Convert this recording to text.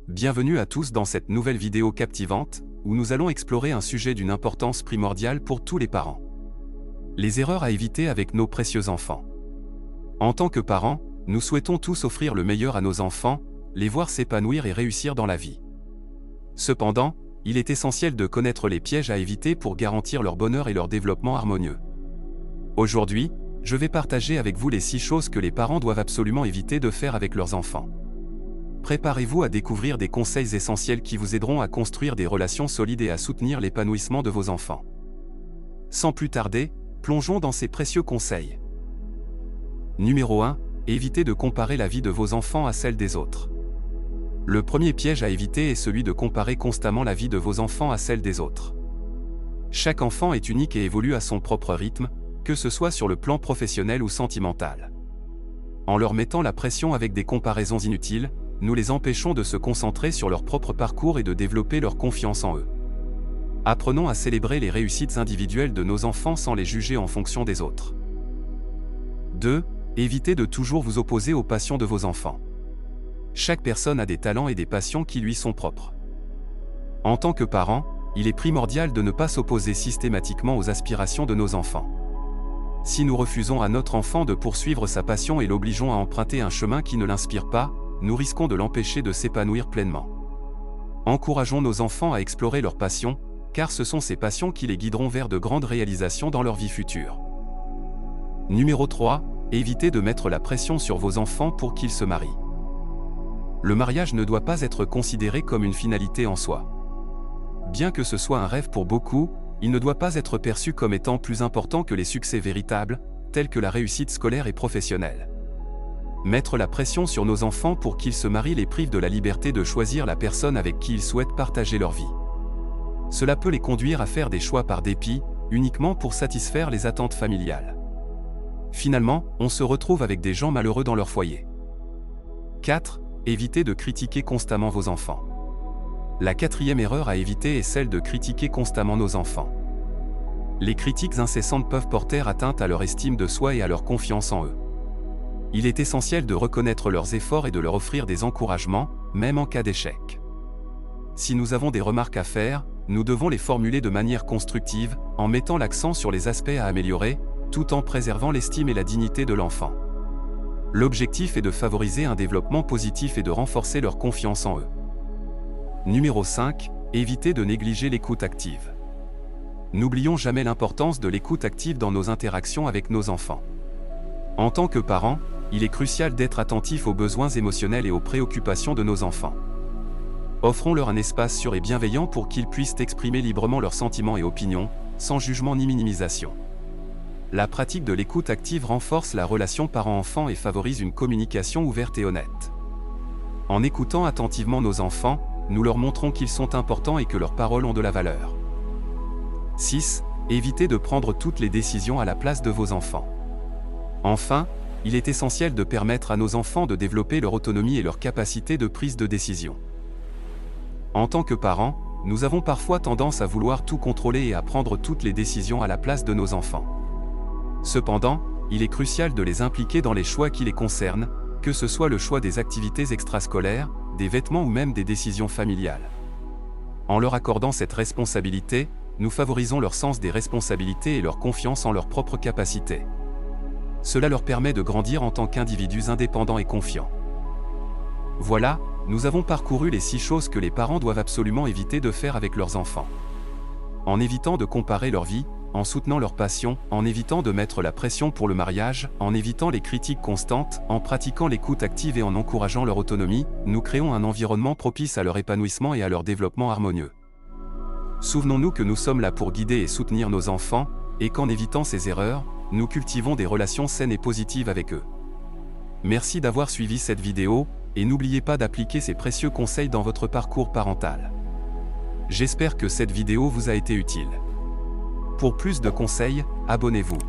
Bienvenue à tous dans cette nouvelle vidéo captivante, où nous allons explorer un sujet d'une importance primordiale pour tous les parents. Les erreurs à éviter avec nos précieux enfants. En tant que parents, nous souhaitons tous offrir le meilleur à nos enfants, les voir s'épanouir et réussir dans la vie. Cependant, il est essentiel de connaître les pièges à éviter pour garantir leur bonheur et leur développement harmonieux. Aujourd'hui, je vais partager avec vous les 6 choses que les parents doivent absolument éviter de faire avec leurs enfants. Préparez-vous à découvrir des conseils essentiels qui vous aideront à construire des relations solides et à soutenir l'épanouissement de vos enfants. Sans plus tarder, plongeons dans ces précieux conseils. Numéro 1. Évitez de comparer la vie de vos enfants à celle des autres. Le premier piège à éviter est celui de comparer constamment la vie de vos enfants à celle des autres. Chaque enfant est unique et évolue à son propre rythme, que ce soit sur le plan professionnel ou sentimental. En leur mettant la pression avec des comparaisons inutiles, nous les empêchons de se concentrer sur leur propre parcours et de développer leur confiance en eux. Apprenons à célébrer les réussites individuelles de nos enfants sans les juger en fonction des autres. 2. Évitez de toujours vous opposer aux passions de vos enfants. Chaque personne a des talents et des passions qui lui sont propres. En tant que parents, il est primordial de ne pas s'opposer systématiquement aux aspirations de nos enfants. Si nous refusons à notre enfant de poursuivre sa passion et l'obligeons à emprunter un chemin qui ne l'inspire pas, nous risquons de l'empêcher de s'épanouir pleinement. Encourageons nos enfants à explorer leurs passions, car ce sont ces passions qui les guideront vers de grandes réalisations dans leur vie future. Numéro 3. Évitez de mettre la pression sur vos enfants pour qu'ils se marient. Le mariage ne doit pas être considéré comme une finalité en soi. Bien que ce soit un rêve pour beaucoup, il ne doit pas être perçu comme étant plus important que les succès véritables, tels que la réussite scolaire et professionnelle. Mettre la pression sur nos enfants pour qu'ils se marient les prive de la liberté de choisir la personne avec qui ils souhaitent partager leur vie. Cela peut les conduire à faire des choix par dépit, uniquement pour satisfaire les attentes familiales. Finalement, on se retrouve avec des gens malheureux dans leur foyer. 4. Évitez de critiquer constamment vos enfants. La 4e erreur à éviter est celle de critiquer constamment nos enfants. Les critiques incessantes peuvent porter atteinte à leur estime de soi et à leur confiance en eux. Il est essentiel de reconnaître leurs efforts et de leur offrir des encouragements, même en cas d'échec. Si nous avons des remarques à faire, nous devons les formuler de manière constructive, en mettant l'accent sur les aspects à améliorer, tout en préservant l'estime et la dignité de l'enfant. L'objectif est de favoriser un développement positif et de renforcer leur confiance en eux. Numéro 5. Évitez de négliger l'écoute active. N'oublions jamais l'importance de l'écoute active dans nos interactions avec nos enfants. En tant que parents, il est crucial d'être attentif aux besoins émotionnels et aux préoccupations de nos enfants. Offrons-leur un espace sûr et bienveillant pour qu'ils puissent exprimer librement leurs sentiments et opinions, sans jugement ni minimisation. La pratique de l'écoute active renforce la relation parent-enfant et favorise une communication ouverte et honnête. En écoutant attentivement nos enfants, nous leur montrons qu'ils sont importants et que leurs paroles ont de la valeur. 6. Évitez de prendre toutes les décisions à la place de vos enfants. Enfin, il est essentiel de permettre à nos enfants de développer leur autonomie et leur capacité de prise de décision. En tant que parents, nous avons parfois tendance à vouloir tout contrôler et à prendre toutes les décisions à la place de nos enfants. Cependant, il est crucial de les impliquer dans les choix qui les concernent, que ce soit le choix des activités extrascolaires, des vêtements ou même des décisions familiales. En leur accordant cette responsabilité, nous favorisons leur sens des responsabilités et leur confiance en leurs propres capacités. Cela leur permet de grandir en tant qu'individus indépendants et confiants. Voilà, nous avons parcouru les 6 choses que les parents doivent absolument éviter de faire avec leurs enfants. En évitant de comparer leur vie, en soutenant leur passion, en évitant de mettre la pression pour le mariage, en évitant les critiques constantes, en pratiquant l'écoute active et en encourageant leur autonomie, nous créons un environnement propice à leur épanouissement et à leur développement harmonieux. Souvenons-nous que nous sommes là pour guider et soutenir nos enfants, et qu'en évitant ces erreurs, nous cultivons des relations saines et positives avec eux. Merci d'avoir suivi cette vidéo, et n'oubliez pas d'appliquer ces précieux conseils dans votre parcours parental. J'espère que cette vidéo vous a été utile. Pour plus de conseils, abonnez-vous.